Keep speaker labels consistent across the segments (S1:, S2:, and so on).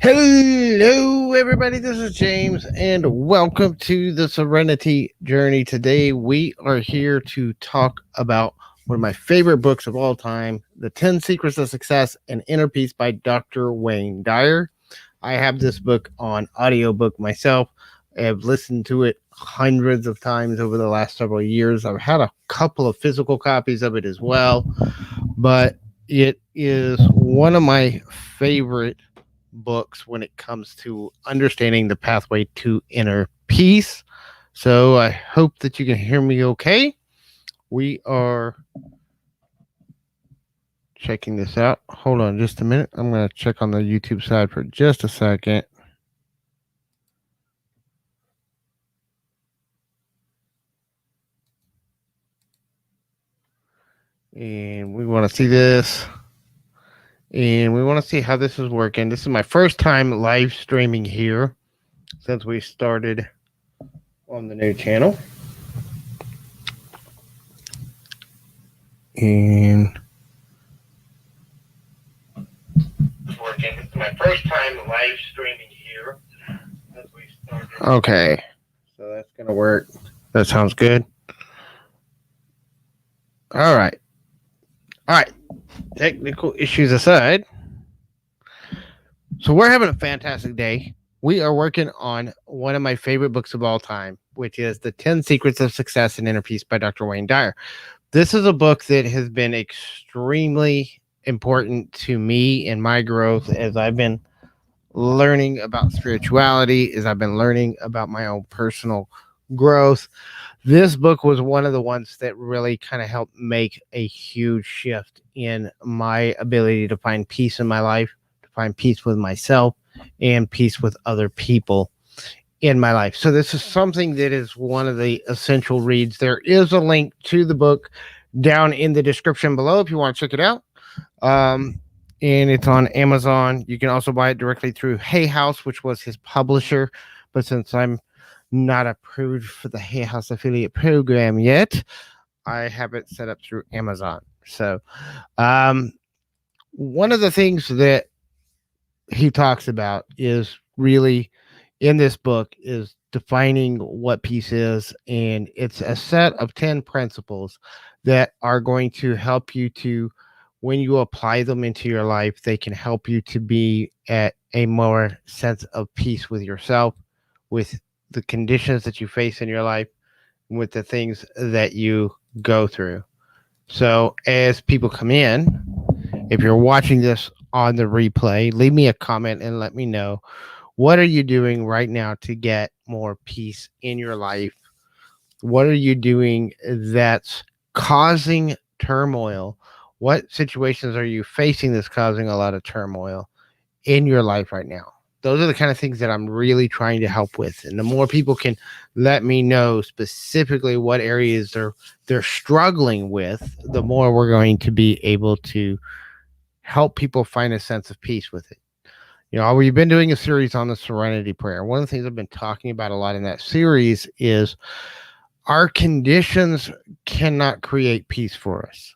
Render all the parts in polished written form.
S1: Hello, everybody. This is James, and welcome to the Serenity Journey. Today, we are here to talk about one of my favorite books of all time, The 10 Secrets of Success and Inner Peace by Dr. Wayne Dyer. I have this book on audiobook myself. I have listened to it hundreds of times over the last several years. I've had a couple of physical copies of it as well, but it is one of my favorite books when it comes to understanding the pathway to inner peace. So I hope that you can hear me okay. We are checking this out. Hold on just a minute. I'm going to check on the YouTube side for just a second. And we want to see this. And we want to see how this is working. This is my first time live streaming here since we started on the new channel. And it's working. This is my first time live streaming here since we started. Okay. So that's going to work. That sounds good. All right. All right. Technical issues aside. So we're having a fantastic day. We are working on one of my favorite books of all time, which is The 10 Secrets of Success and Inner Peace by Dr. Wayne Dyer. This is a book that has been extremely important to me in my growth as I've been learning about spirituality, as I've been learning about my own personal growth. This book was one of the ones that really kind of helped make a huge shift in my ability to find peace in my life, to find peace with myself, and peace with other people in my life. So this is something that is one of the essential reads. There is a link to the book down in the description below if you want to check it out. And it's on Amazon. You can also buy it directly through Hay House, which was his publisher. But since I'm not approved for the Hay House affiliate program yet, I have it set up through Amazon. So, one of the things that he talks about is really in this book is defining what peace is, and it's a set of 10 principles that are going to help you to, when you apply them into your life, they can help you to be at a more sense of peace with yourself, with the conditions that you face in your life, with the things that you go through. So as people come in, if you're watching this on the replay, leave me a comment and let me know, what are you doing right now to get more peace in your life? What are you doing that's causing turmoil? What situations are you facing that's causing a lot of turmoil in your life right now? Those are the kind of things that I'm really trying to help with. And the more people can let me know specifically what areas they're struggling with, the more we're going to be able to help people find a sense of peace with it. You know, we've been doing a series on the Serenity Prayer. One of the things I've been talking about a lot in that series is our conditions cannot create peace for us.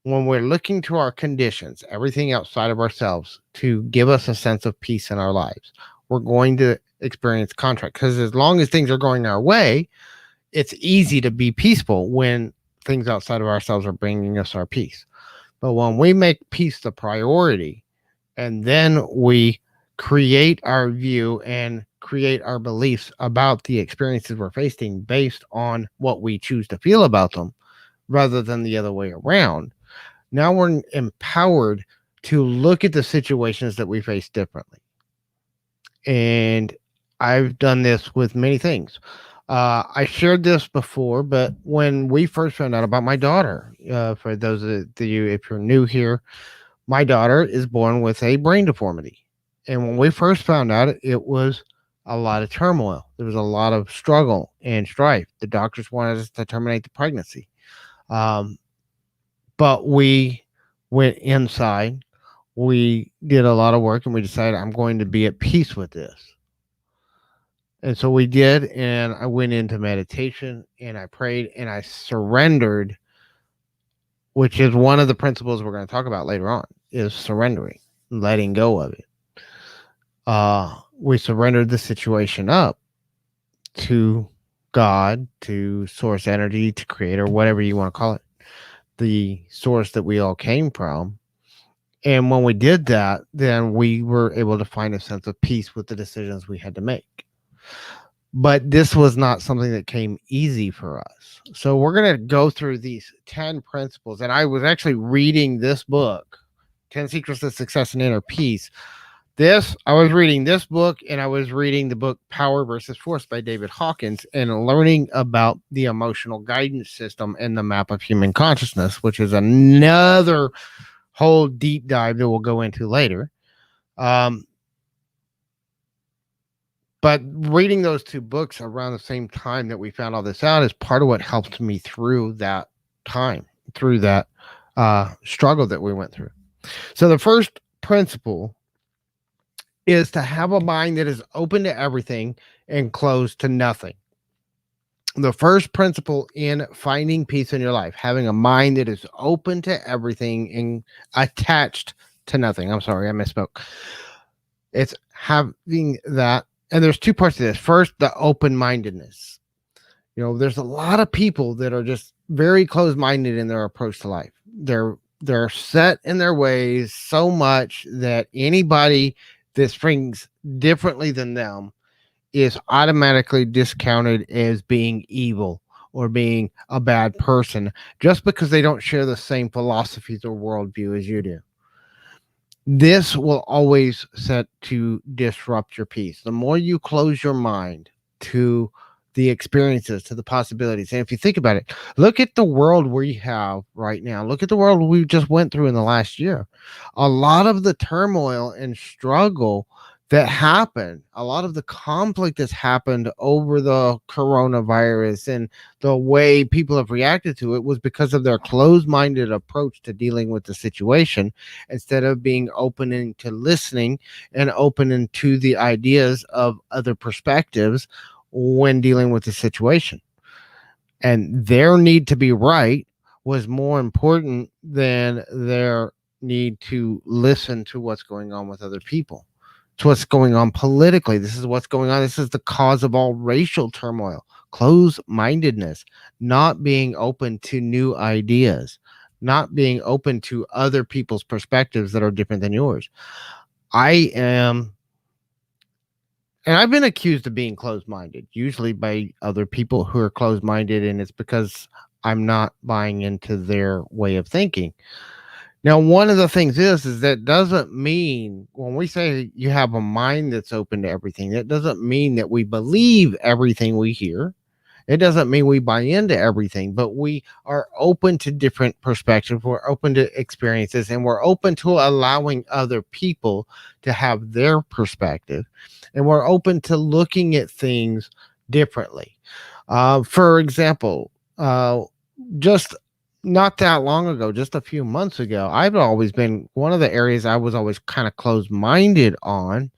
S1: When we're looking to our conditions, everything outside of ourselves, to give us a sense of peace in our lives, we're going to experience contract. Because as long as things are going our way, it's easy to be peaceful when things outside of ourselves are bringing us our peace. But when we make peace the priority, and then we create our view and create our beliefs about the experiences we're facing based on what we choose to feel about them, rather than the other way around, now we're empowered to look at the situations that we face differently. And I've done this with many things. I shared this before, but when we first found out about my daughter, for those of you, if you're new here, my daughter is born with a brain deformity. And when we first found out, it was a lot of turmoil. There was a lot of struggle and strife. The doctors wanted us to terminate the pregnancy. But we went inside, we did a lot of work, and we decided, I'm going to be at peace with this. And so we did, and I went into meditation and I prayed and I surrendered, which is one of the principles we're going to talk about later on, is surrendering, letting go of it. We surrendered the situation up to God, to source energy, to creator, whatever you want to call it, the source that we all came from. And when we did that, then we were able to find a sense of peace with the decisions we had to make. But this was not something that came easy for us. So we're going to go through these 10 principles. And I was actually reading this book, 10 Secrets of Success and Inner Peace. I was reading this book, and I was reading the book Power versus Force by David Hawkins, and learning about the emotional guidance system and the map of human consciousness, which is another whole deep dive that we'll go into later. But reading those two books around the same time that we found all this out is part of what helped me through that time, through that struggle that we went through. So the first principle is to have a mind that is open to everything and closed to nothing. The first principle in finding peace in your life, having a mind that is open to everything and attached to nothing. I'm sorry, I misspoke. It's having that. And there's two parts to this. First, the open-mindedness. There's a lot of people that are just very closed-minded in their approach to life. They're set in their ways so much that anybody that springs differently than them is automatically discounted as being evil or being a bad person just because they don't share the same philosophies or worldview as you do. This will always set to disrupt your peace. The more you close your mind to the experiences, to the possibilities. And if you think about it, look at the world we have right now. Look at the world we just went through in the last year. A lot of the turmoil and struggle that happened, a lot of the conflict that's happened over the coronavirus and the way people have reacted to it was because of their closed-minded approach to dealing with the situation instead of being open to listening and open to the ideas of other perspectives when dealing with the situation. And their need to be right was more important than their need to listen to what's going on with other people. It's what's going on politically. This is what's going on. This is the cause of all racial turmoil. Closed-mindedness, not being open to new ideas, not being open to other people's perspectives that are different than yours. I am, and I've been accused of being closed-minded, usually by other people who are closed-minded, and it's because I'm not buying into their way of thinking. Now, one of the things is that doesn't mean when we say you have a mind that's open to everything, that doesn't mean that we believe everything we hear. It doesn't mean we buy into everything, but we are open to different perspectives. We're open to experiences, and we're open to allowing other people to have their perspective. And we're open to looking at things differently. For example, just not that long ago, just a few months ago, I've always been one of the areas I was always kind of closed-minded on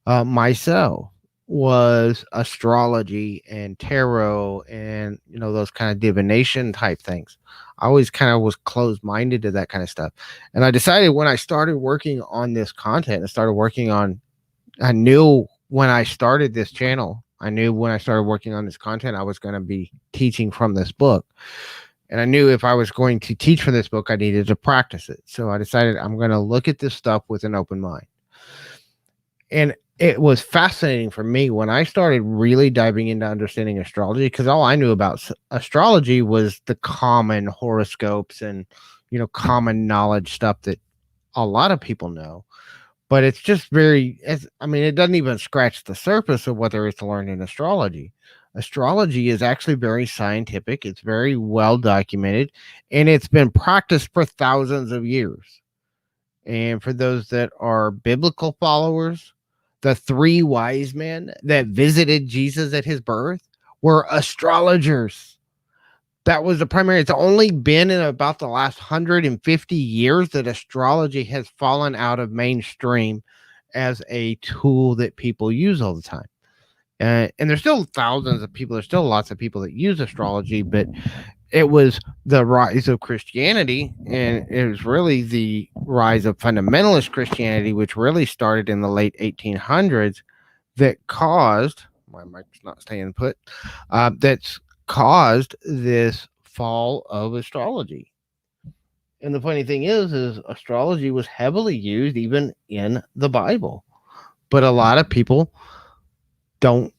S1: myself was astrology and tarot and those kind of divination type things. I always kind of was closed-minded to that kind of stuff. And I decided when I started working on this content and started working on, I knew when I started this channel, I knew when I started working on this content, I was going to be teaching from this book. And I knew if I was going to teach from this book, I needed to practice it. So I decided I'm going to look at this stuff with an open mind. And it was fascinating for me when I started really diving into understanding astrology, because all I knew about astrology was the common horoscopes and, common knowledge stuff that a lot of people know. But it's just it doesn't even scratch the surface of what there is to learn in astrology. Astrology is actually very scientific. It's very well documented, and it's been practiced for thousands of years. And for those that are biblical followers, the three wise men that visited Jesus at his birth were astrologers. That was the primary. It's only been in about the last 150 years that astrology has fallen out of mainstream as a tool that people use all the time. And there's still thousands of people. There's still lots of people that use astrology, but it was the rise of Christianity, and it was really the rise of fundamentalist Christianity, which really started in the late 1800s, that caused my mic's not staying put. That's caused this fall of astrology. And the funny thing is astrology was heavily used even in the Bible, but a lot of people don't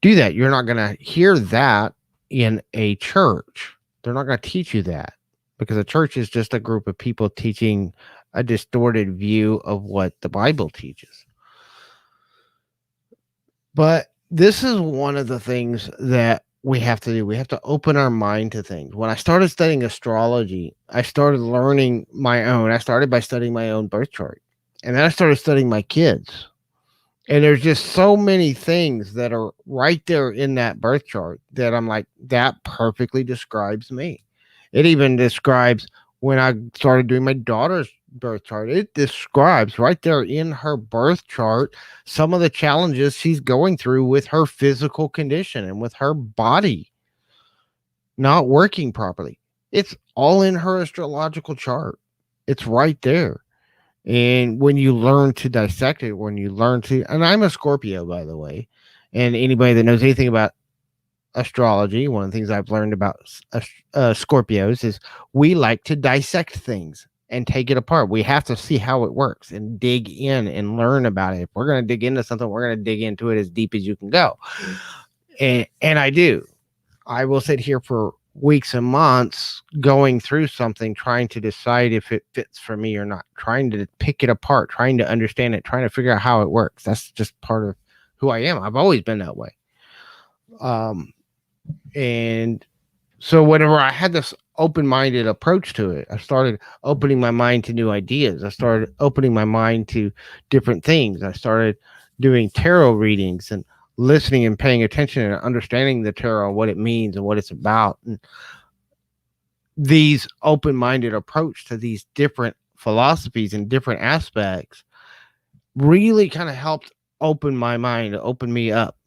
S1: do that. You're not going to hear that in a church. They're not going to teach you that, because a church is just a group of people teaching a distorted view of what the Bible teaches. But this is one of the things that we have to do. We have to open our mind to things. When I started studying astrology, I started learning my own. I started by studying my own birth chart. And then I started studying my kids. And there's just so many things that are right there in that birth chart that I'm like, that perfectly describes me. It even describes when I started doing my daughter's birth chart. It describes right there in her birth chart some of the challenges she's going through with her physical condition and with her body not working properly. It's all in her astrological chart. It's right there. And when you learn to dissect it, when you learn to, and I'm a Scorpio, by the way, and anybody that knows anything about astrology, one of the things I've learned about Scorpios is we like to dissect things and take it apart. We have to see how it works and dig in and learn about it. If we're going to dig into something, we're going to dig into it as deep as you can go. And I do. I will sit here for weeks and months going through something, trying to decide if it fits for me or not, trying to pick it apart, trying to understand it, trying to figure out how it works. That's just part of who I am. I've always been that way. And so whenever I had this open-minded approach to it, I started opening my mind to new ideas. I started opening my mind to different things. I started doing tarot readings and listening and paying attention and understanding the tarot, what it means and what it's about. And these open-minded approach to these different philosophies and different aspects really kind of helped open my mind, open me up.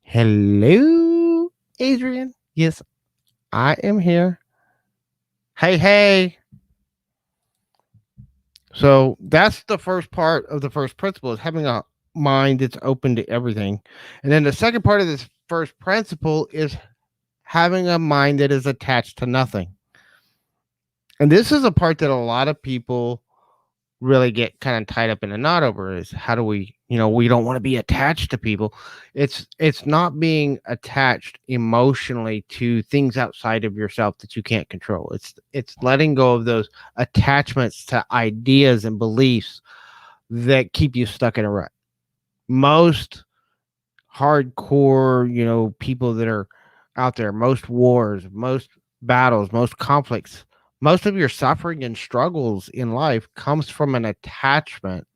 S1: Hello, Adrian. Yes, I am here. Hey, hey. So that's the first part of the first principle, is having a mind that's open to everything. And then the second part of this first principle is having a mind that is attached to nothing. And this is a part that a lot of people really get kind of tied up in a knot over, is how do we, we don't want to be attached to people. It's not being attached emotionally to things outside of yourself that you can't control. It's letting go of those attachments to ideas and beliefs that keep you stuck in a rut. Most hardcore, people that are out there, most wars, most battles, most conflicts, most of your suffering and struggles in life comes from an attachment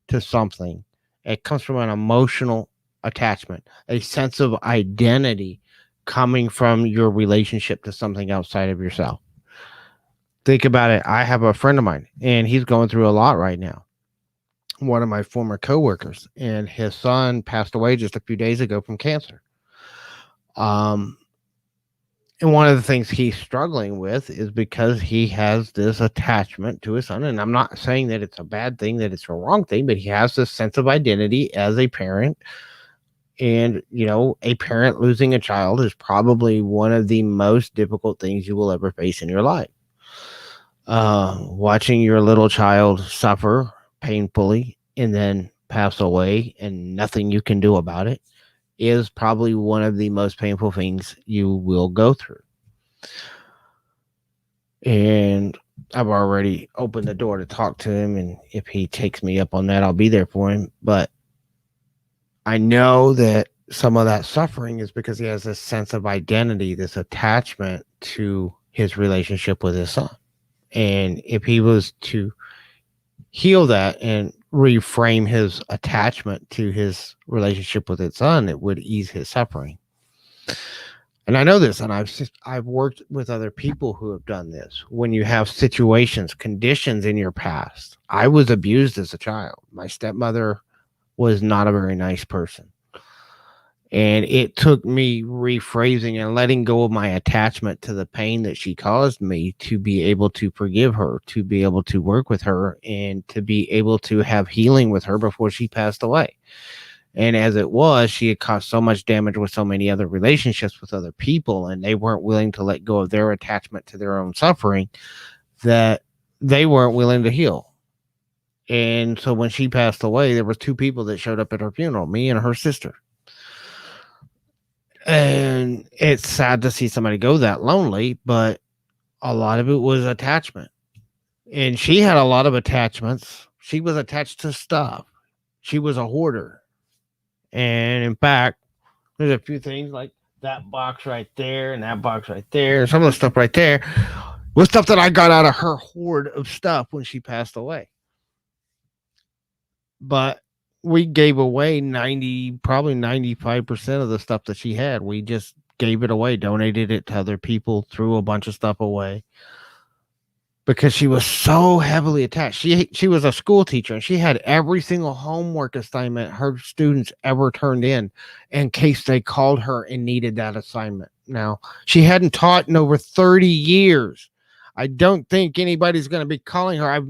S1: to something. It comes from an emotional attachment, a sense of identity coming from your relationship to something outside of yourself. Think about it. I have a friend of mine, and he's going through a lot right now. One of my former coworkers, and his son passed away just a few days ago from cancer. And one of the things he's struggling with is because he has this attachment to his son. And I'm not saying that it's a bad thing, that it's a wrong thing, but he has this sense of identity as a parent. And, a parent losing a child is probably one of the most difficult things you will ever face in your life. Watching your little child suffer painfully and then pass away and nothing you can do about it is probably one of the most painful things you will go through. And I've already opened the door to talk to him, and if he takes me up on that, I'll be there for him. But I know that some of that suffering is because he has this sense of identity, this attachment to his relationship with his son. And if he was to heal that and reframe his attachment to his relationship with his son, it would ease his suffering. And I know this, and I've worked with other people who have done this. When you have situations, conditions in your past, I was abused as a child. My stepmother was not a very nice person. And it took me rephrasing and letting go of my attachment to the pain that she caused me to be able to forgive her, to be able to work with her, and to be able to have healing with her before she passed away. And as it was, she had caused so much damage with so many other relationships with other people, and they weren't willing to let go of their attachment to their own suffering, that they weren't willing to heal. And so when she passed away, there was two people that showed up at her funeral, me and her sister. And it's sad to see somebody go that lonely, but a lot of it was attachment. And she had a lot of attachments. She was attached to stuff. She was a hoarder. And in fact, there's a few things like that box right there and that box right there. Some of the stuff right there was stuff that I got out of her hoard of stuff when she passed away. But we gave away 90, probably 95% of the stuff that she had. We just gave it away, donated it to other people, threw a bunch of stuff away because she was so heavily attached. She was a school teacher and she had every single homework assignment her students ever turned in case they called her and needed that assignment. Now, she hadn't taught in over 30 years. I don't think anybody's going to be calling her.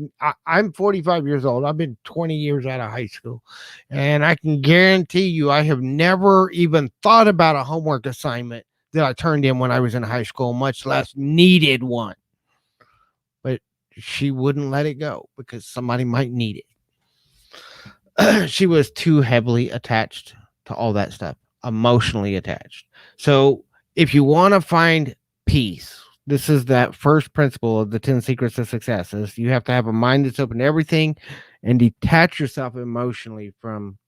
S1: I'm 45 years old. I've been 20 years out of high school. And I can guarantee you, I have never even thought about a homework assignment that I turned in when I was in high school, much less needed one. But she wouldn't let it go because somebody might need it. She was too heavily attached to all that stuff, emotionally attached. So if you want to find peace, this is that first principle of the 10 secrets of success is you have to have a mind that's open to everything and detach yourself emotionally from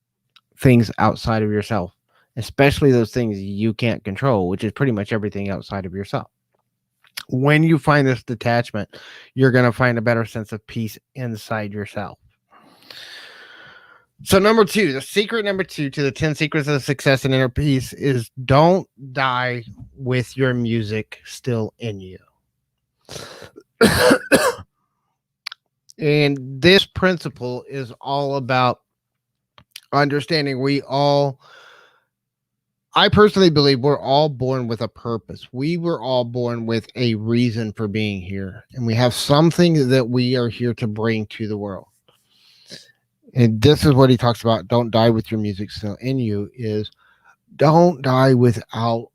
S1: things outside of yourself, especially those things you can't control, which is pretty much everything outside of yourself. When you find this detachment, you're going to find a better sense of peace inside yourself. So number two, the secret number two to the 10 secrets of success and inner peace is don't die with your music still in you. And this principle is all about understanding I personally believe we're all born with a purpose. We were all born with a reason for being here. And we have something that we are here to bring to the world. And this is what he talks about. Don't die with your music still in you is don't die without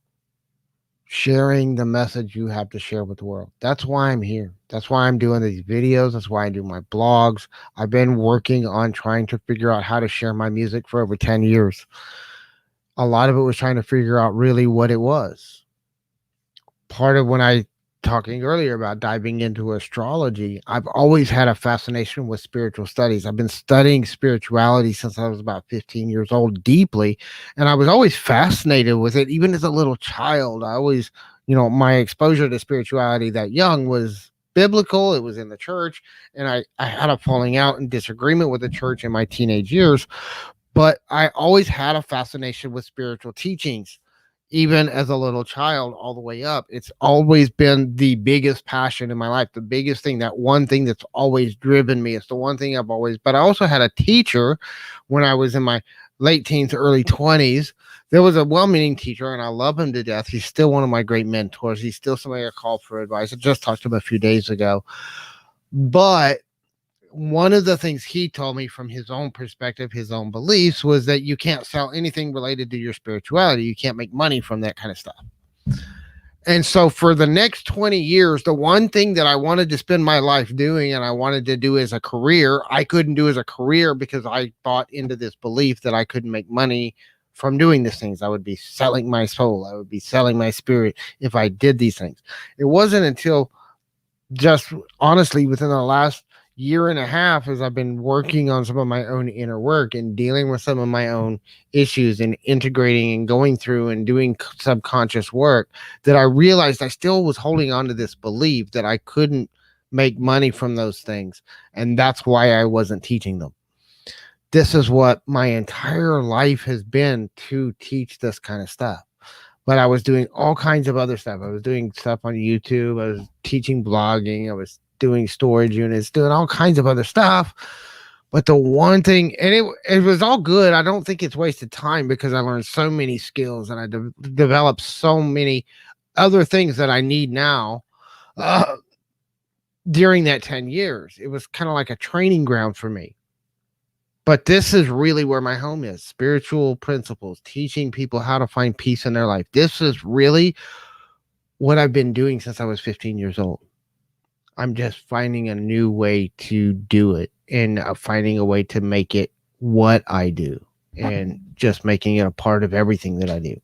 S1: sharing the message you have to share with the world. That's why I'm here. That's why I'm doing these videos. That's why I do my blogs. I've been working on trying to figure out how to share my music for over 10 years. A lot of it was trying to figure out really what it was. Part of when I talking earlier about diving into astrology, I've always had a fascination with spiritual studies. I've been studying spirituality since I was about 15 years old deeply, and I was always fascinated with it. Even as a little child, I always, my exposure to spirituality that young was biblical. It was in the church, and I had a falling out and disagreement with the church in my teenage years, but I always had a fascination with spiritual teachings. Even as a little child, all the way up, it's always been the biggest passion in my life, the biggest thing, that one thing that's always driven me. It's the one thing but I also had a teacher when I was in my late teens, early 20s. There was a well-meaning teacher, and I love him to death. He's still one of my great mentors. He's still somebody I call for advice. I just talked to him a few days ago. But one of the things he told me from his own perspective, his own beliefs, was that you can't sell anything related to your spirituality. You can't make money from that kind of stuff. And so for the next 20 years, the one thing that I wanted to spend my life doing and I wanted to do as a career, I couldn't do as a career because I bought into this belief that I couldn't make money from doing these things. I would be selling my soul. I would be selling my spirit if I did these things. It wasn't until just honestly within the last year and a half, as I've been working on some of my own inner work and dealing with some of my own issues and integrating and going through and doing subconscious work, that I realized I still was holding on to this belief that I couldn't make money from those things. And that's why I wasn't teaching them. This is what my entire life has been, to teach this kind of stuff. But I was doing all kinds of other stuff. I was doing stuff on YouTube. I was teaching blogging. I was doing storage units, doing all kinds of other stuff. But the one thing, and it was all good. I don't think it's wasted time because I learned so many skills and I developed so many other things that I need now. Uh, During that 10 years, it was kind of like a training ground for me. But this is really where my home is: spiritual principles, teaching people how to find peace in their life. This is really what I've been doing since I was 15 years old. I'm just finding a new way to do it and finding a way to make it what I do and just making it a part of everything that I do.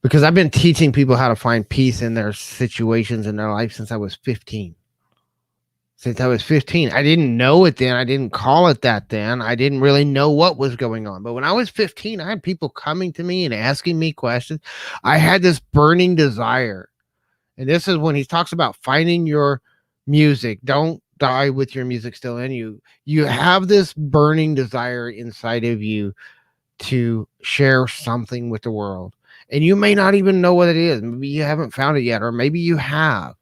S1: Because I've been teaching people how to find peace in their situations in their life since I was 15. Since I was 15. I didn't know it then. I didn't call it that then. I didn't really know what was going on. But when I was 15, I had people coming to me and asking me questions. I had this burning desire. And this is when he talks about finding your music. Don't die with your music still in you. You have this burning desire inside of you to share something with the world. And you may not even know what it is. Maybe you haven't found it yet, or maybe you have.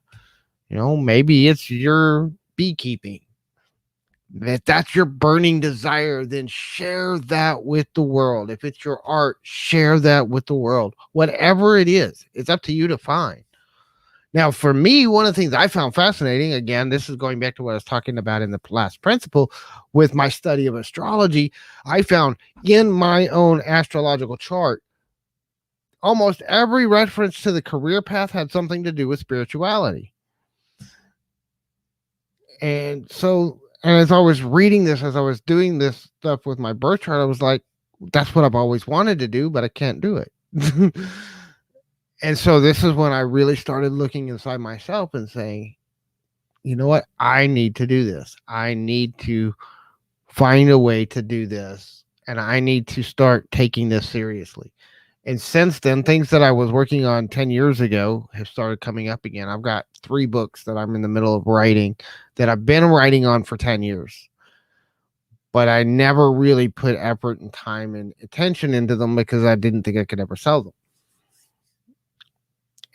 S1: Maybe it's your beekeeping. If that's your burning desire, then share that with the world. If it's your art, share that with the world. Whatever it is, it's up to you to find. Now, for me, one of the things I found fascinating, again, this is going back to what I was talking about in the last principle with my study of astrology. I found in my own astrological chart, almost every reference to the career path had something to do with spirituality. And so, and as I was reading this, as I was doing this stuff with my birth chart, I was like, that's what I've always wanted to do, but I can't do it. And so this is when I really started looking inside myself and saying, you know what? I need to do this. I need to find a way to do this. And I need to start taking this seriously. And since then, things that I was working on 10 years ago have started coming up again. I've got 3 books that I'm in the middle of writing that I've been writing on for 10 years. But I never really put effort and time and attention into them because I didn't think I could ever sell them.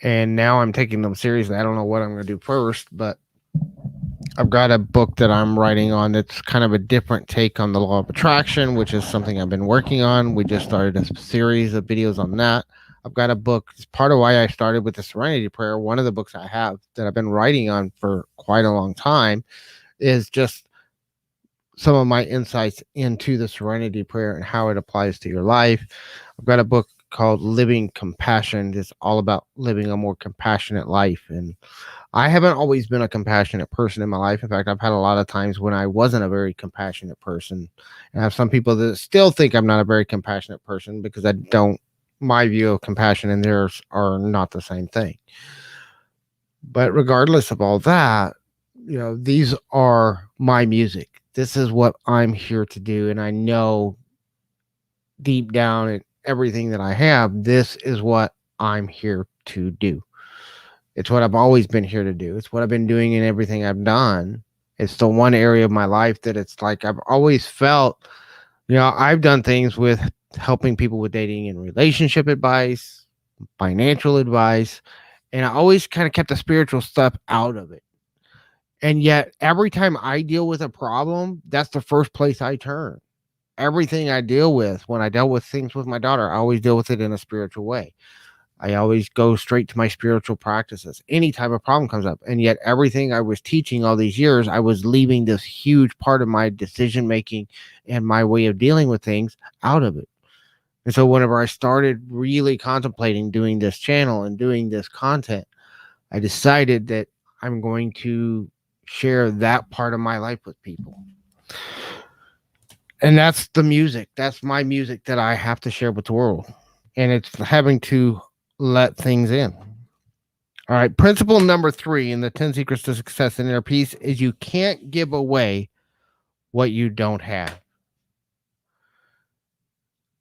S1: And now I'm taking them seriously. I don't know what I'm going to do first, but I've got a book that I'm writing on that's kind of a different take on the law of attraction, which is something I've been working on. We just started a series of videos on that. I've got a book. It's part of why I started with the Serenity Prayer. One of the books I have that I've been writing on for quite a long time is just some of my insights into the Serenity Prayer and how it applies to your life. I've got a book called Living Compassion. It's all about living a more compassionate life. And I haven't always been a compassionate person in my life. In fact, I've had a lot of times when I wasn't a very compassionate person. And I have some people that still think I'm not a very compassionate person because I don't, my view of compassion and theirs are not the same thing. But regardless of all that, these are my music. This is what I'm here to do. And I know deep down in everything that I have, this is what I'm here to do. It's what I've always been here to do. It's what I've been doing in everything I've done. It's the one area of my life that it's like I've always felt, I've done things with helping people with dating and relationship advice, financial advice, and I always kind of kept the spiritual stuff out of it. And yet, every time I deal with a problem, that's the first place I turn. Everything I deal with, when I dealt with things with my daughter, I always deal with it in a spiritual way. I always go straight to my spiritual practices any time a problem comes up. And yet everything I was teaching all these years, I was leaving this huge part of my decision making and my way of dealing with things out of it. And so whenever I started really contemplating doing this channel and doing this content, I decided that I'm going to share that part of my life with people. And that's the music. That's my music that I have to share with the world. And it's having to let things in. All right. Principle number 3 in the 10 secrets to success and inner peace is you can't give away what you don't have.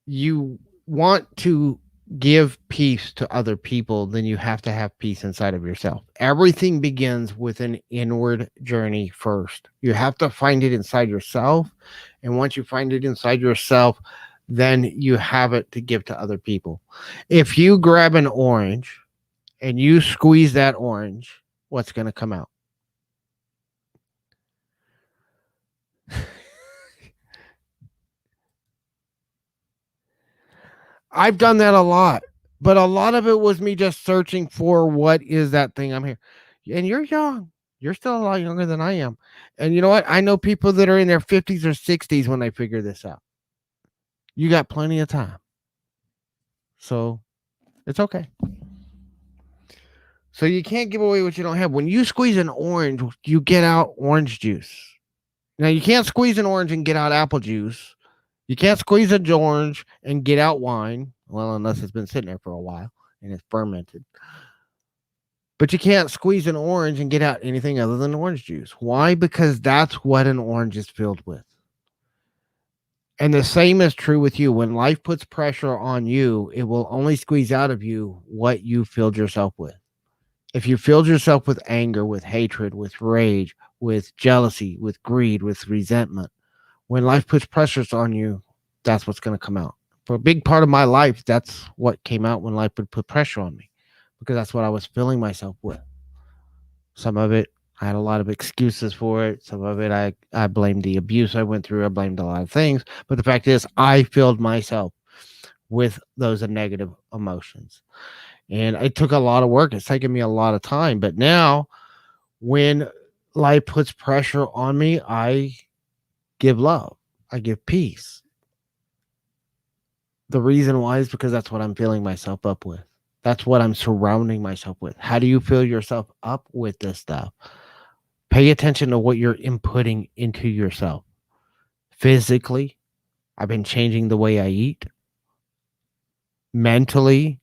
S1: You want to give peace to other people, then you have to have peace inside of yourself. Everything begins with an inward journey first. You have to find it inside yourself. And once you find it inside yourself, then you have it to give to other people. If you grab an orange and you squeeze that orange, what's going to come out? I've done that a lot, but a lot of it was me just searching for what is that thing I'm here. And you're young. You're still a lot younger than I am. And you know what? I know people that are in their 50s or 60s when they figure this out. You got plenty of time. So it's okay. So you can't give away what you don't have. When you squeeze an orange, you get out orange juice. Now you can't squeeze an orange and get out apple juice. You can't squeeze an orange and get out wine. Well, unless it's been sitting there for a while and it's fermented. But you can't squeeze an orange and get out anything other than orange juice. Why? Because that's what an orange is filled with. And the same is true with you. When life puts pressure on you, it will only squeeze out of you what you filled yourself with. If you filled yourself with anger, with hatred, with rage, with jealousy, with greed, with resentment, when life puts pressures on you, that's what's going to come out. For a big part of my life, that's what came out when life would put pressure on me, because that's what I was filling myself with. Some of it, I had a lot of excuses for it. Some of it, I blamed the abuse I went through. I blamed a lot of things. But the fact is, I filled myself with those negative emotions. And it took a lot of work. It's taken me a lot of time. But now, when life puts pressure on me, I give love, I give peace. The reason why is because that's what I'm filling myself up with. That's what I'm surrounding myself with. How do you fill yourself up with this stuff? Pay attention to what you're inputting into yourself. Physically, I've been changing the way I eat. Mentally,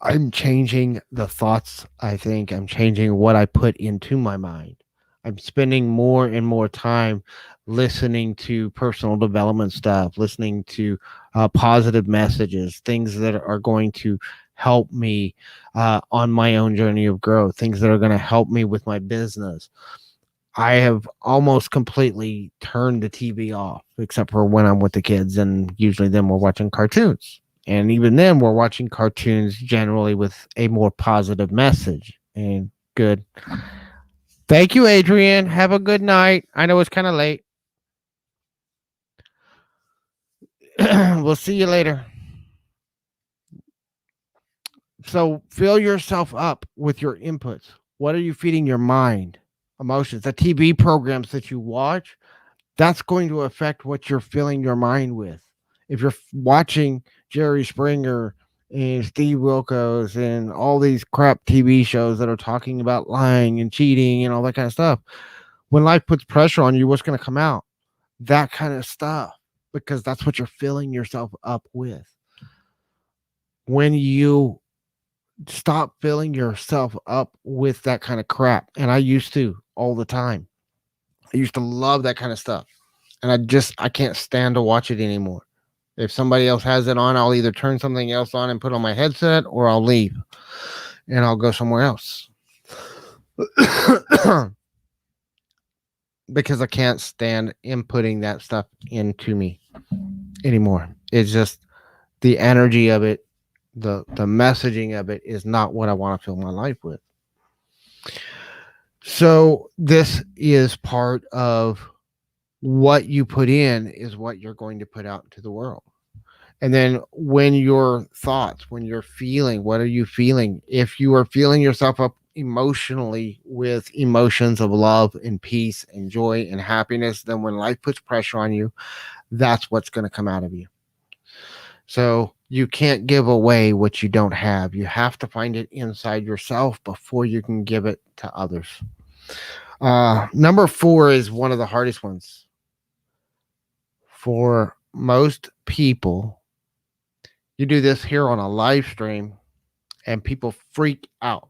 S1: I'm changing the thoughts I think. I'm changing what I put into my mind. I'm spending more and more time listening to personal development stuff, listening to positive messages, things that are going to help me on my own journey of growth, things that are going to help me with my business. I have almost completely turned the TV off, except for when I'm with the kids, and usually then we're watching cartoons. And even then, we're watching cartoons generally with a more positive message. And good. Thank you, Adrian. Have a good night. I know it's kind of late. We'll see you later. So fill yourself up with your inputs. What are you feeding your mind? Emotions, the TV programs that you watch, that's going to affect what you're filling your mind with. If you're watching Jerry Springer and Steve Wilkos and all these crap TV shows that are talking about lying and cheating and all that kind of stuff, when life puts pressure on you, what's going to come out? That kind of stuff, because that's what you're filling yourself up with. When you stop filling yourself up with that kind of crap, and I used to all the time, I used to love that kind of stuff. And I can't stand to watch it anymore. If somebody else has it on, I'll either turn something else on and put on my headset, or I'll leave and I'll go somewhere else. Because I can't stand inputting that stuff into me anymore. It's just the energy of it, the messaging of it is not what I want to fill my life with. So this is part of what you put in is what you're going to put out into the world. And then when your thoughts, when you're feeling, what are you feeling? If you are feeling yourself up emotionally with emotions of love and peace and joy and happiness, then when life puts pressure on you, that's what's going to come out of you. So you can't give away what you don't have. You have to find it inside yourself before you can give it to others. Number 4 is one of the hardest ones. For most people, you do this here on a live stream and people freak out.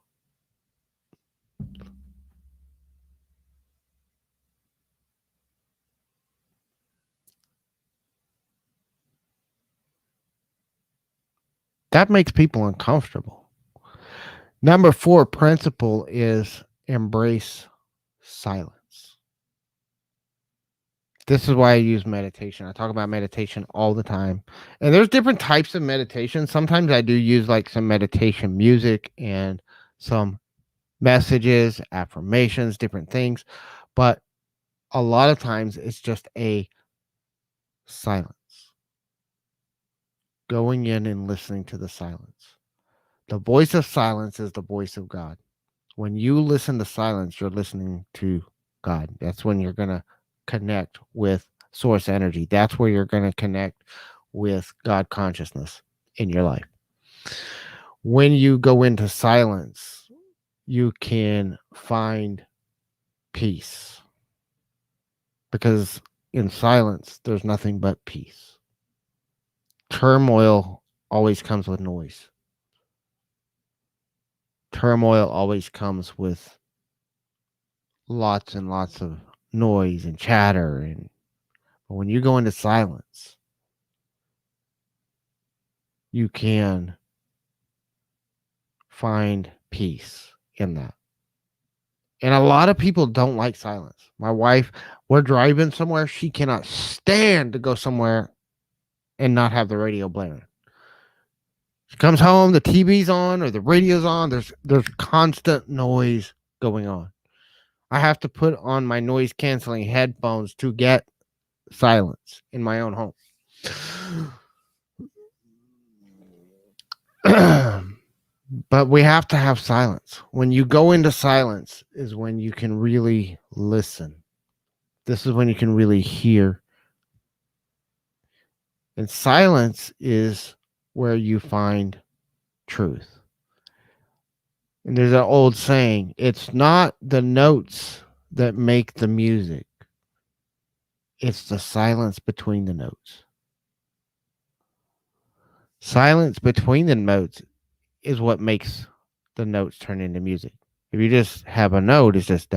S1: That makes people uncomfortable. Number 4 principle is embrace silence. This is why I use meditation. I talk about meditation all the time. And there's different types of meditation. Sometimes I do use like some meditation music and some messages, affirmations, different things. But a lot of times it's just a silence. going in and listening to the silence. The voice of silence is the voice of God. When you listen to silence, you're listening to God. That's when you're going to connect with source energy. That's where you're going to connect with God consciousness in your life. When you go into silence, you can find peace, because in silence, there's nothing but peace. Turmoil always comes with noise. Turmoil always comes with lots and lots of noise and chatter. And but when you go into silence, you can find peace in that. And a lot of people don't like silence. My wife, we're driving somewhere, she cannot stand to go somewhere and not have the radio blaring. She comes home, the TV's on or the radio's on. There's constant noise going on. I have to put on my noise canceling headphones to get silence in my own home. But we have to have silence. When you go into silence is when you can really listen. This is when you can really hear. And silence is where you find truth. And there's an old saying, it's not the notes that make the music. It's the silence between the notes. Silence between the notes is what makes the notes turn into music. If you just have a note, it's just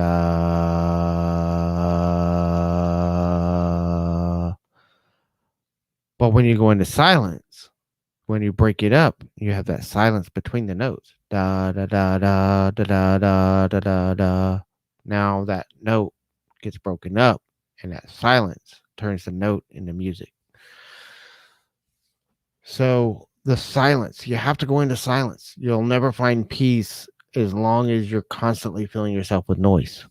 S1: But when you go into silence, when you break it up, you have that silence between the notes. Da da da da da da da da da da. Now that note gets broken up, and that silence turns the note into music. So the silence, you have to go into silence. You'll never find peace as long as you're constantly filling yourself with noise.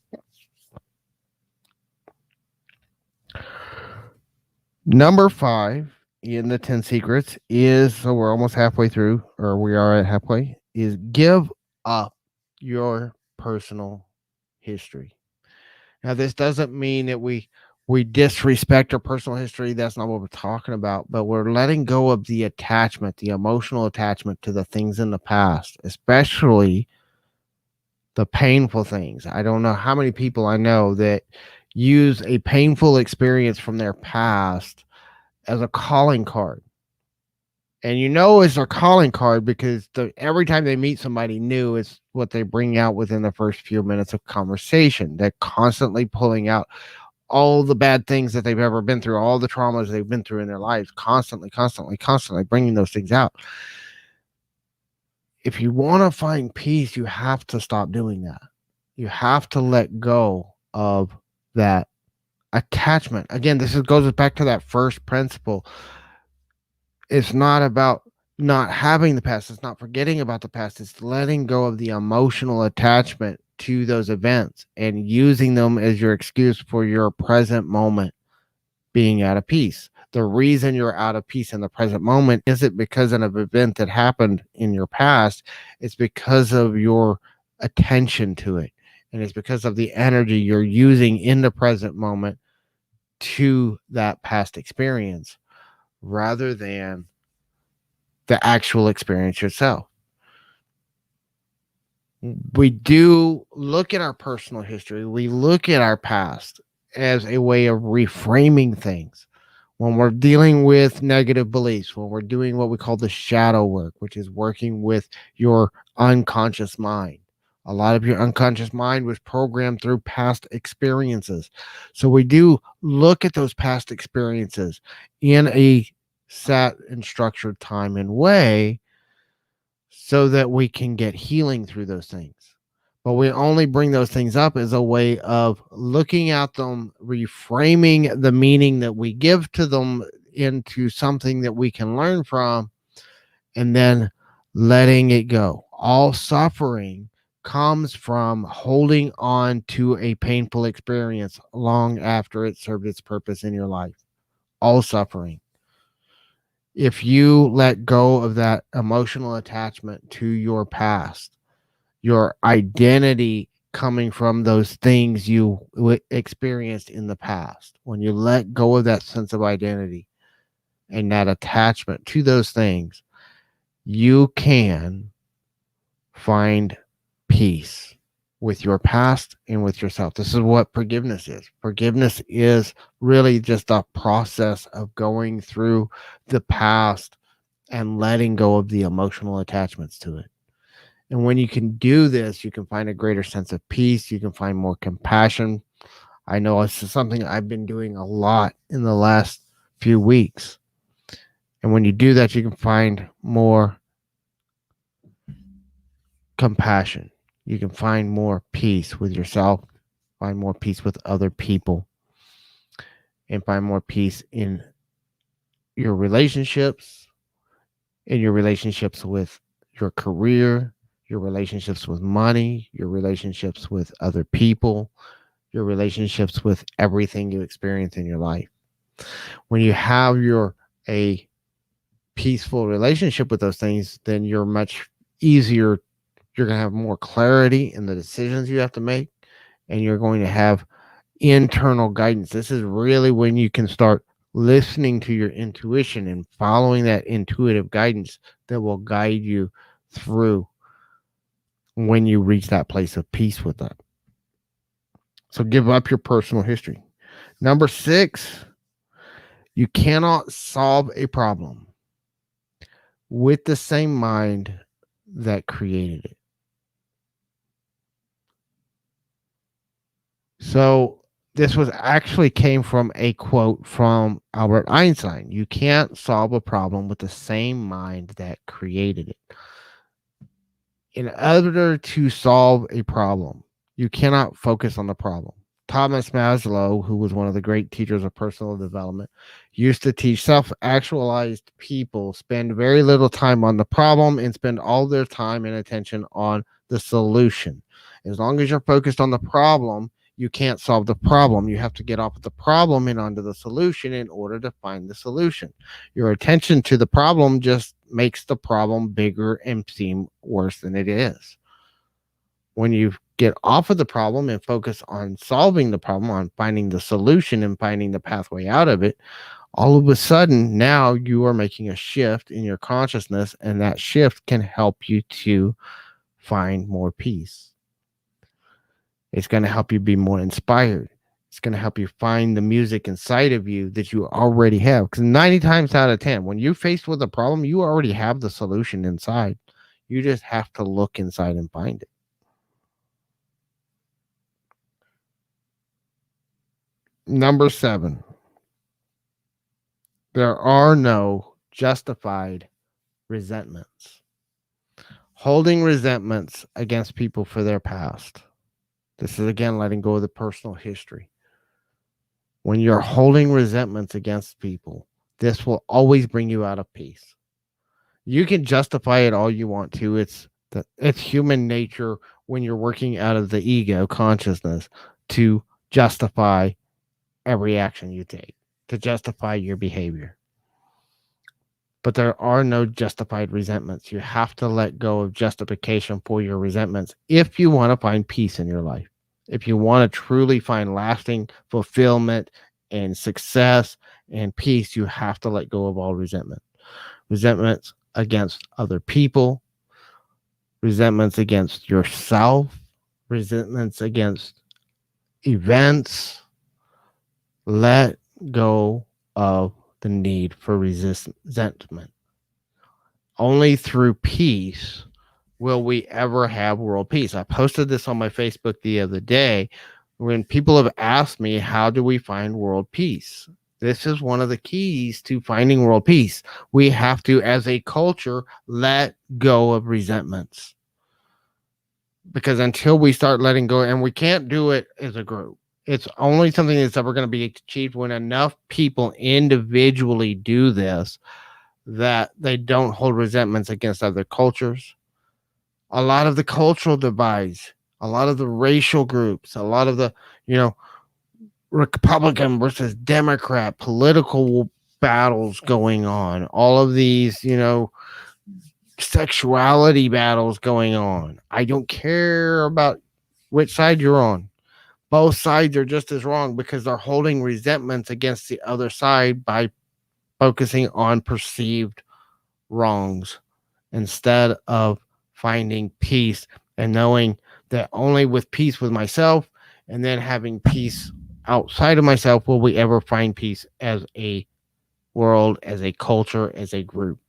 S1: Number 5 in the 10 secrets is, so we're almost halfway through, or we are at halfway, is give up your personal history. Now, this doesn't mean that we disrespect our personal history. That's not what we're talking about, but we're letting go of the attachment, the emotional attachment to the things in the past, especially the painful things. I don't know how many people I know that use a painful experience from their past as a calling card. And you know it's their calling card because every time they meet somebody new, it's what they bring out within the first few minutes of conversation. They're constantly pulling out all the bad things that they've ever been through, all the traumas they've been through in their lives, constantly bringing those things out. If you want to find peace, you have to stop doing that. You have to let go of that attachment. Again, goes back to that first principle. It's not about not having the past. It's not forgetting about the past. It's letting go of the emotional attachment to those events and using them as your excuse for your present moment being out of peace. The reason you're out of peace in the present moment isn't because of an event that happened in your past. It's because of your attention to it. And it's because of the energy you're using in the present moment to that past experience rather than the actual experience yourself. We do look at our personal history. We look at our past as a way of reframing things. When we're dealing with negative beliefs, when we're doing what we call the shadow work, which is working with your unconscious mind. A lot of your unconscious mind was programmed through past experiences. So we do look at those past experiences in a set and structured time and way so that we can get healing through those things. But we only bring those things up as a way of looking at them, reframing the meaning that we give to them into something that we can learn from, and then letting it go. All suffering comes from holding on to a painful experience long after it served its purpose in your life. All suffering. If you let go of that emotional attachment to your past, your identity coming from those things you experienced in the past, when you let go of that sense of identity and that attachment to those things, you can find peace with your past and with yourself. This is what forgiveness is. Forgiveness is really just a process of going through the past and letting go of the emotional attachments to it. And when you can do this, you can find a greater sense of peace. You can find more compassion. I know it's something I've been doing a lot in the last few weeks. And when you do that, you can find more compassion. You can find more peace with yourself, find more peace with other people, and find more peace your relationships, in your relationships with your career, your relationships with money, your relationships with other people, your relationships with everything you experience in your life. When you have a peaceful relationship with those things, then you're much easier. You're going to have more clarity in the decisions you have to make, and you're going to have internal guidance. This is really when you can start listening to your intuition and following that intuitive guidance that will guide you through when you reach that place of peace with that. So give up your personal history. Number 6, you cannot solve a problem with the same mind that created it. So this was actually came from a quote from Albert Einstein. You can't solve a problem with the same mind that created it. In order to solve a problem, you cannot focus on the problem. Thomas Maslow, who was one of the great teachers of personal development, used to teach self actualized people spend very little time on the problem and spend all their time and attention on the solution. As long as you're focused on the problem, you can't solve the problem. You have to get off of the problem and onto the solution in order to find the solution. Your attention to the problem just makes the problem bigger and seem worse than it is. When you get off of the problem and focus on solving the problem, on finding the solution and finding the pathway out of it, all of a sudden now you are making a shift in your consciousness, and that shift can help you to find more peace. It's going to help you be more inspired. It's going to help you find the music inside of you that you already have. Because 90 times out of 10, when you're faced with a problem, you already have the solution inside. You just have to look inside and find it. Number 7, there are no justified resentments. Holding resentments against people for their past. This is again letting go of the personal history. When you're holding resentments against people, this will always bring you out of peace. You can justify it all you want to. It's human nature when you're working out of the ego consciousness to justify every action you take, to justify your behavior. But there are no justified resentments. You have to let go of justification for your resentments if you want to find peace in your life. If you want to truly find lasting fulfillment and success and peace, you have to let go of all resentment. Resentments against other people, resentments against yourself, resentments against events. Let go of the need for resentment. Only through peace will we ever have world peace. I posted this on my Facebook the other day when people have asked me, how do we find world peace? This is one of the keys to finding world peace. We have to, as a culture, let go of resentments. Because until we start letting go, and we can't do it as a group, it's only something that's ever going to be achieved when enough people individually do this, that they don't hold resentments against other cultures. A lot of the cultural divides, a lot of the racial groups, a lot of the, Republican versus Democrat political battles going on, all of these, sexuality battles going on. I don't care about which side you're on. Both sides are just as wrong because they're holding resentments against the other side by focusing on perceived wrongs instead of finding peace and knowing that only with peace with myself and then having peace outside of myself will we ever find peace as a world, as a culture, as a group.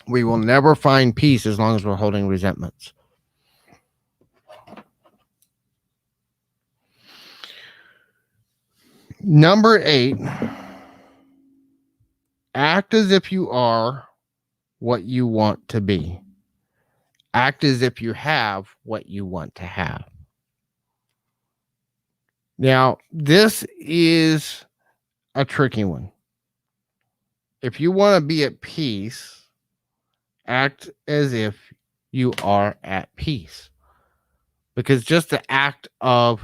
S1: We will never find peace as long as we're holding resentments. Number 8, act as if you are what you want to be. Act as if you have what you want to have. Now, this is a tricky one. If you want to be at peace, act as if you are at peace. Because just the act of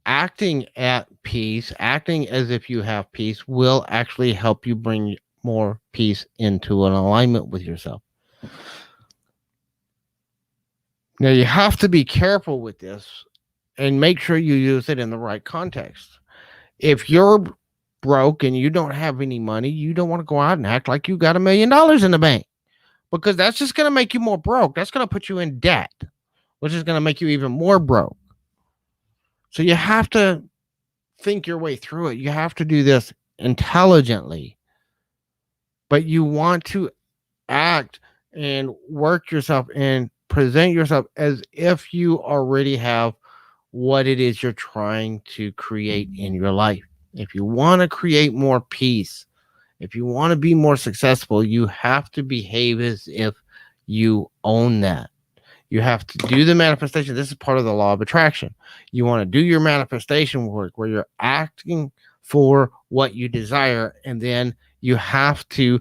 S1: acting at peace, acting as if you have peace, will actually help you bring more peace into an alignment with yourself. Now, you have to be careful with this and make sure you use it in the right context. If you're broke and you don't have any money, you don't want to go out and act like you got $1 million in the bank, because that's just going to make you more broke. That's going to put you in debt, which is going to make you even more broke. So you have to think your way through it. You have to do this intelligently, but you want to act and work yourself and present yourself as if you already have what it is you're trying to create in your life. If you want to create more peace, if you want to be more successful, you have to behave as if you own that. You have to do the manifestation. This is part of the law of attraction. You want to do your manifestation work where you're acting for what you desire, and then you have to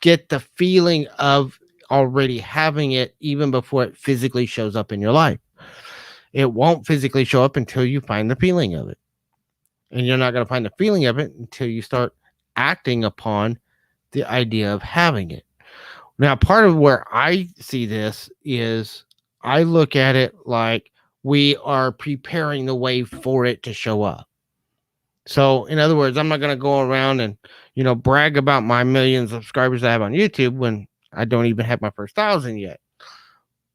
S1: get the feeling of already having it even before it physically shows up in your life. It won't physically show up until you find the feeling of it. And you're not going to find the feeling of it until you start acting upon the idea of having it. Now, part of where I see this is I look at it like we are preparing the way for it to show up. So, in other words, I'm not going to go around and, brag about my millions of subscribers I have on YouTube when I don't even have my first 1,000 yet.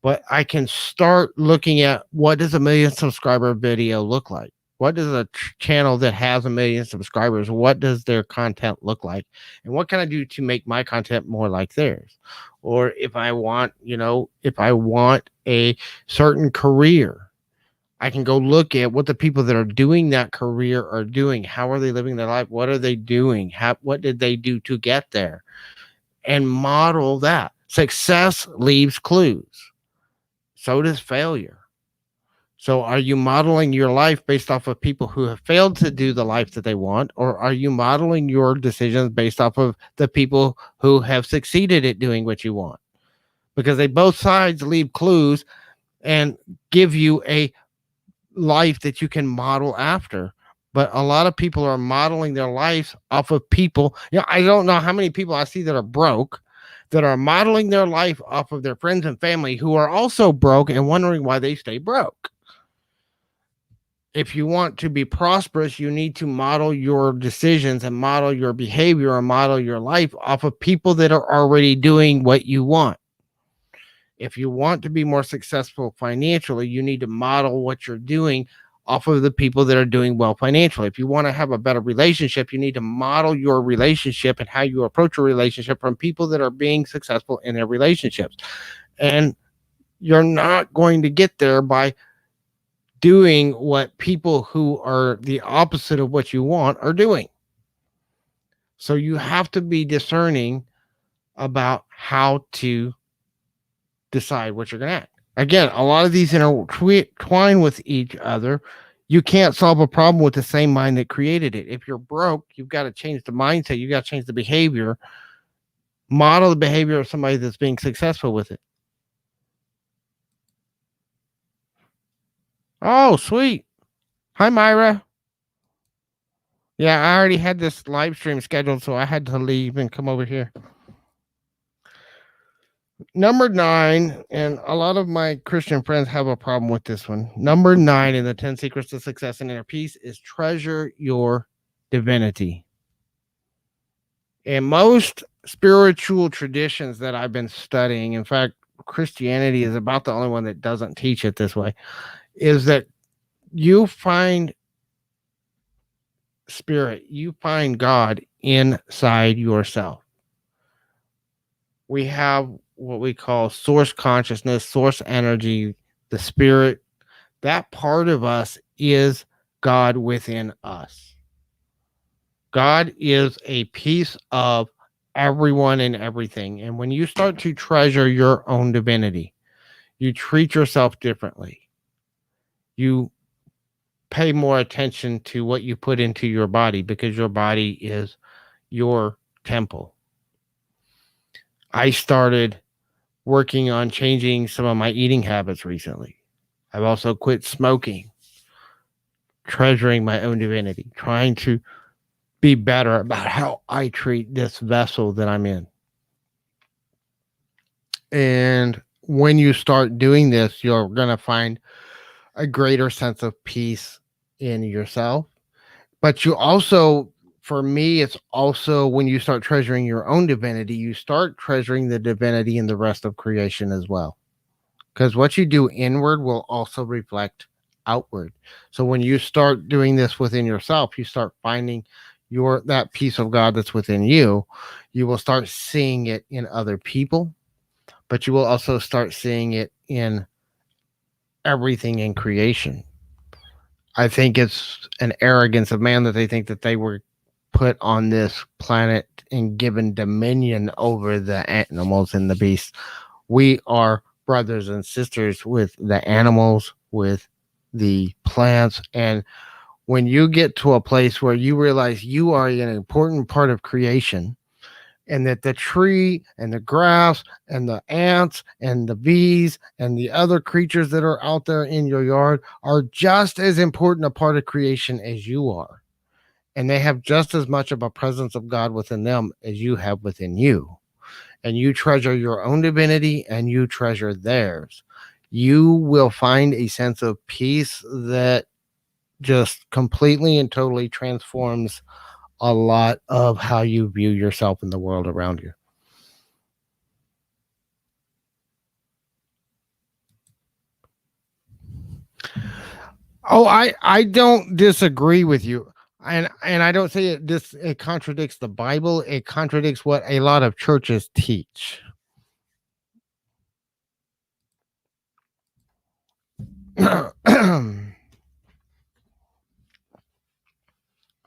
S1: But I can start looking at what does a 1,000,000 subscriber video look like? What does a channel that has 1,000,000 subscribers, what does their content look like? And what can I do to make my content more like theirs? Or if I want, a certain career, I can go look at what the people that are doing that career are doing. How are they living their life? What are they doing? What did they do to get there? And model that. Success leaves clues. So does failure. So are you modeling your life based off of people who have failed to do the life that they want? Or are you modeling your decisions based off of the people who have succeeded at doing what you want? Because they both sides leave clues and give you a life that you can model after. But a lot of people are modeling their lives off of people. I don't know how many people I see that are broke, that are modeling their life off of their friends and family who are also broke and wondering why they stay broke. If you want to be prosperous, you need to model your decisions and model your behavior and model your life off of people that are already doing what you want. If you want to be more successful financially, you need to model what you're doing off of the people that are doing well financially. If you want to have a better relationship, you need to model your relationship and how you approach a relationship from people that are being successful in their relationships. And you're not going to get there by doing what people who are the opposite of what you want are doing. So you have to be discerning about how to decide what you're going to act. Again, a lot of these intertwine with each other. You can't solve a problem with the same mind that created it. If you're broke, you've got to change the mindset. You got to change the behavior. Model the behavior of somebody that's being successful with it. Oh, sweet. Hi, Myra. Yeah, I already had this live stream scheduled, so I had to leave and come over here. Number 9, and a lot of my Christian friends have a problem with this one. Number 9 in the 10 secrets to success and inner peace is treasure your divinity. In most spiritual traditions that I've been studying, in fact, Christianity is about the only one that doesn't teach it this way, is that you find spirit, you find God inside yourself. We have what we call source consciousness, source energy, the spirit. That part of us is God within us. God is a piece of everyone and everything. And when you start to treasure your own divinity, you treat yourself differently. You pay more attention to what you put into your body because your body is your temple. I started working on changing some of my eating habits recently. I've also quit smoking, treasuring my own divinity, trying to be better about how I treat this vessel that I'm in. And when you start doing this, you're going to find a greater sense of peace in yourself. But you also, for me, it's also when you start treasuring your own divinity, you start treasuring the divinity in the rest of creation as well. Because what you do inward will also reflect outward. So when you start doing this within yourself, you start finding that piece of God that's within you. You will start seeing it in other people, but you will also start seeing it in everything in creation. I think it's an arrogance of man that they think that they were put on this planet and given dominion over the animals and the beasts. We are brothers and sisters with the animals, with the plants. And when you get to a place where you realize you are an important part of creation, and that the tree and the grass and the ants and the bees and the other creatures that are out there in your yard are just as important a part of creation as you are. And they have just as much of a presence of God within them as you have within you. And you treasure your own divinity and you treasure theirs. You will find a sense of peace that just completely and totally transforms a lot of how you view yourself in the world around you. Oh, I don't disagree with you. And I don't say it contradicts the Bible. It contradicts what a lot of churches teach.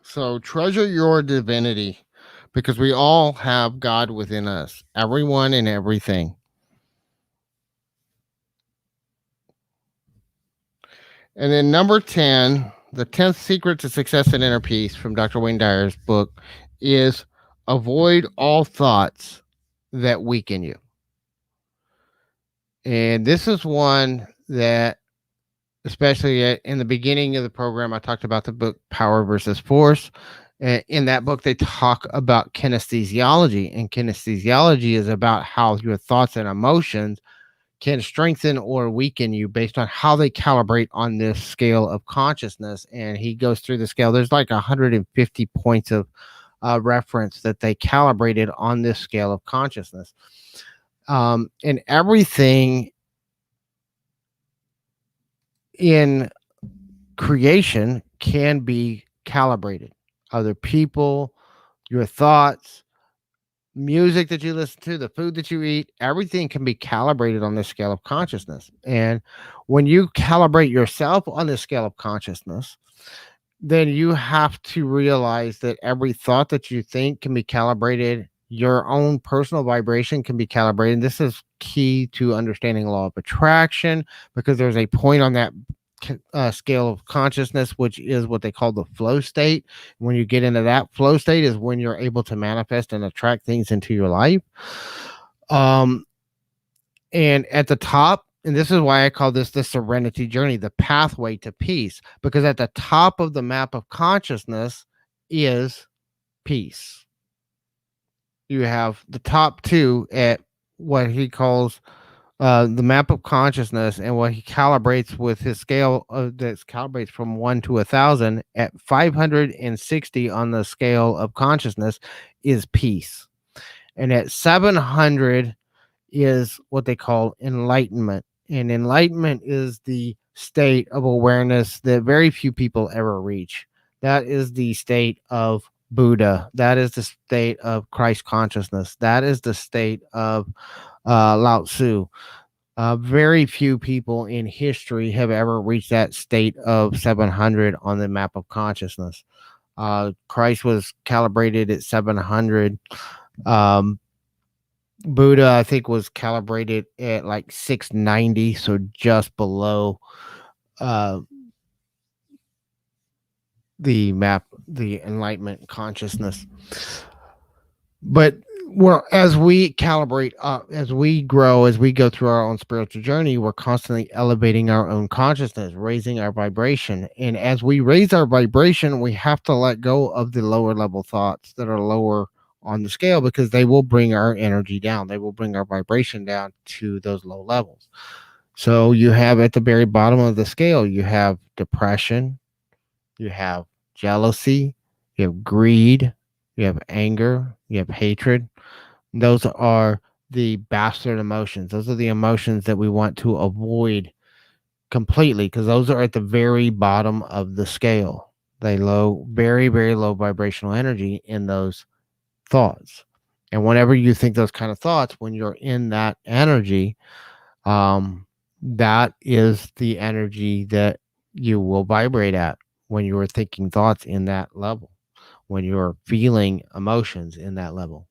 S1: So treasure your divinity because we all have God within us, everyone and everything. And then number 10, the 10th secret to success and inner peace from Dr. Wayne Dyer's book is avoid all thoughts that weaken you. And this is one that, especially in the beginning of the program, I talked about the book Power versus Force. In that book, they talk about kinesthesiology, and kinesthesiology is about how your thoughts and emotions can strengthen or weaken you based on how they calibrate on this scale of consciousness. And he goes through the scale. There's like 150 points of reference that they calibrated on this scale of consciousness. And everything in creation can be calibrated. Other people, your thoughts, music that you listen to, the food that you eat, everything can be calibrated on this scale of consciousness. And when you calibrate yourself on this scale of consciousness, then you have to realize that every thought that you think can be calibrated. Your own personal vibration can be calibrated. This is key to understanding law of attraction because there's a point on that scale of consciousness, which is what they call the flow state. When you get into that flow state is when you're able to manifest and attract things into your life. And at the top, and this is why I call this the serenity journey, the pathway to peace, because at the top of the map of consciousness is peace. You have the top two at what he calls the map of consciousness, and what he calibrates with his scale that calibrates from 1 to 1,000 at 560 on the scale of consciousness is peace, and at 700 is what they call enlightenment. And enlightenment is the state of awareness that very few people ever reach. That is the state of Buddha. That is the state of Christ consciousness. That is the state of Lao Tzu. Very few people in history have ever reached that state of 700 on the map of consciousness. Christ was calibrated at 700. Um, Buddha, I think, was calibrated at like 690, so just below uh, the enlightenment consciousness. But as we calibrate up, as we grow, as we go through our own spiritual journey, we're constantly elevating our own consciousness, raising our vibration. And as we raise our vibration, we have to let go of the lower level thoughts that are lower on the scale, because they will bring our energy down. They will bring our vibration down to those low levels. So you have at the very bottom of the scale, you have depression, you have jealousy, you have greed, you have anger, you have hatred. Those are the bastard emotions. Those are the emotions that we want to avoid completely, because those are at the very bottom of the scale. They low, very, very low vibrational energy in those thoughts. And whenever you think those kind of thoughts, when you're in that energy, that is the energy that you will vibrate at when you are thinking thoughts in that level, when you're feeling emotions in that level.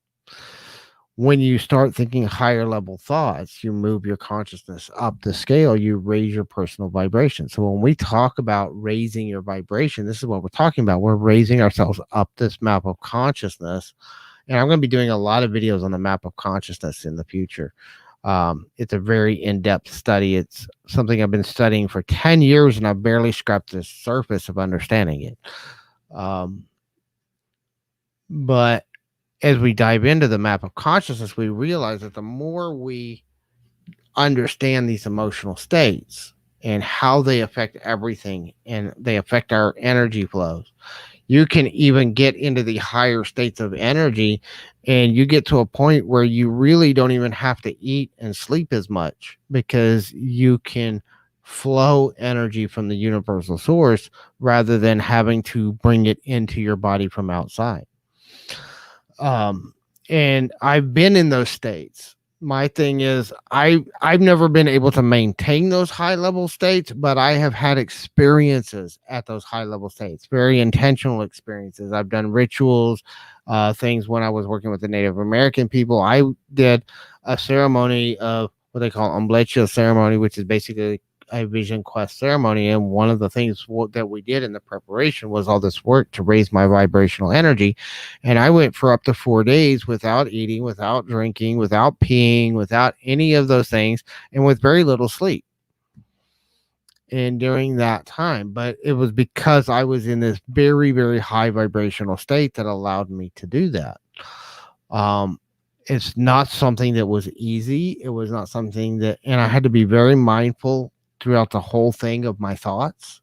S1: When you start thinking higher level thoughts, you move your consciousness up the scale, you raise your personal vibration. So when we talk about raising your vibration, this is what we're talking about. We're raising ourselves up this map of consciousness. And I'm going to be doing a lot of videos on the map of consciousness in the future. It's a very in-depth study. It's something I've been studying for 10 years, and I've barely scratched the surface of understanding it. But as we dive into the map of consciousness, we realize that the more we understand these emotional states and how they affect everything, and they affect our energy flows, you can even get into the higher states of energy, and you get to a point where you really don't even have to eat and sleep as much, because you can flow energy from the universal source rather than having to bring it into your body from outside. And I've been in those states. My thing is, I've never been able to maintain those high level states, but I have had experiences at those high level states, very intentional experiences. I've done rituals, things when I was working with the Native American people. I did a ceremony of what they call umblecho ceremony, which is basically a vision quest ceremony. And one of the things that we did in the preparation was all this work to raise my vibrational energy. And I went for up to 4 days without eating, without drinking, without peeing, without any of those things, and with very little sleep. And during that time, but it was because I was in this very, very high vibrational state that allowed me to do that. Um, it's not something that was easy. It was not something that, and I had to be very mindful throughout the whole thing of my thoughts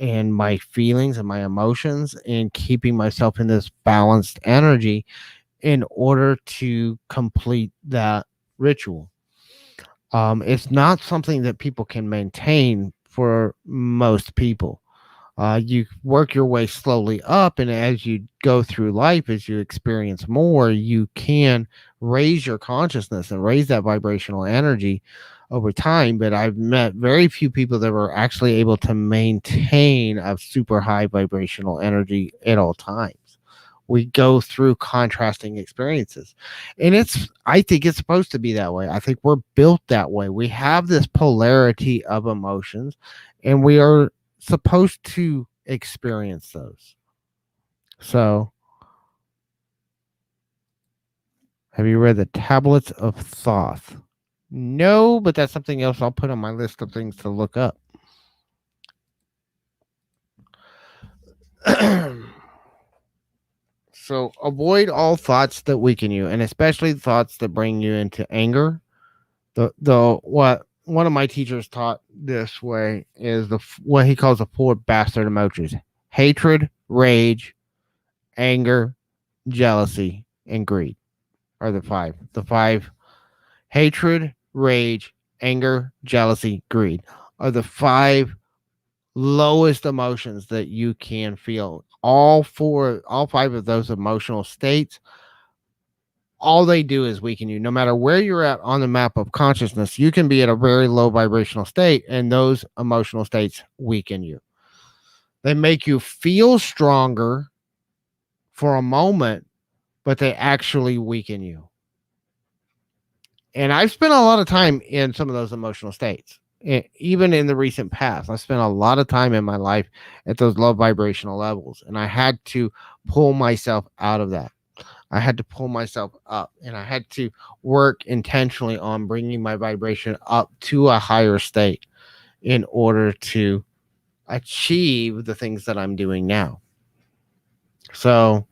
S1: and my feelings and my emotions, and keeping myself in this balanced energy in order to complete that ritual. It's not something that people can maintain for most people. You work your way slowly up, and as you go through life, as you experience more, you can raise your consciousness and raise that vibrational energy over time. But I've met very few people that were actually able to maintain a super high vibrational energy at all times. We go through contrasting experiences, and I think it's supposed to be that way. I think we're built that way. We have this polarity of emotions, and we are supposed to experience those. So, have you read the Tablets of Thoth? No, but that's something else I'll put on my list of things to look up. So avoid all thoughts that weaken you, and especially thoughts that bring you into anger. The what one of my teachers taught this way is what he calls the four bastard emotions: hatred, rage, anger, jealousy, and greed are the five. The five: hatred, rage, anger, jealousy, greed are the five lowest emotions that you can feel. All five of those emotional states, all they do is weaken you. No matter where you're at on the map of consciousness, you can be at a very low vibrational state, and those emotional states weaken you. They make you feel stronger for a moment, but they actually weaken you. And I've spent a lot of time in some of those emotional states. Even in the recent past, I spent a lot of time in my life at those low vibrational levels, and I had to pull myself out of that. I had to pull myself up, and I had to work intentionally on bringing my vibration up to a higher state in order to achieve the things that I'm doing now. So,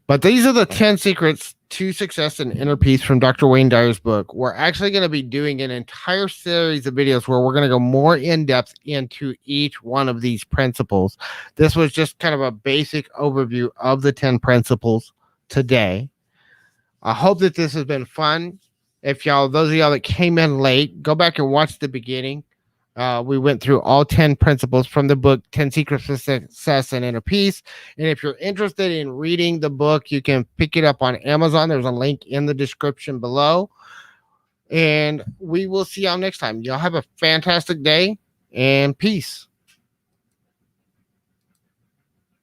S1: but these are the 10 secrets to success and inner peace from Dr. Wayne Dyer's book. We're actually going to be doing an entire series of videos where we're going to go more in depth into each one of these principles. This was just kind of a basic overview of the 10 principles today. I hope that this has been fun. If those of y'all that came in late, go back and watch the beginning. We went through all 10 principles from the book 10 Secrets to Success and Inner Peace. And if you're interested in reading the book, you can pick it up on Amazon. There's a link in the description below. And we will see y'all next time. Y'all have a fantastic day and peace.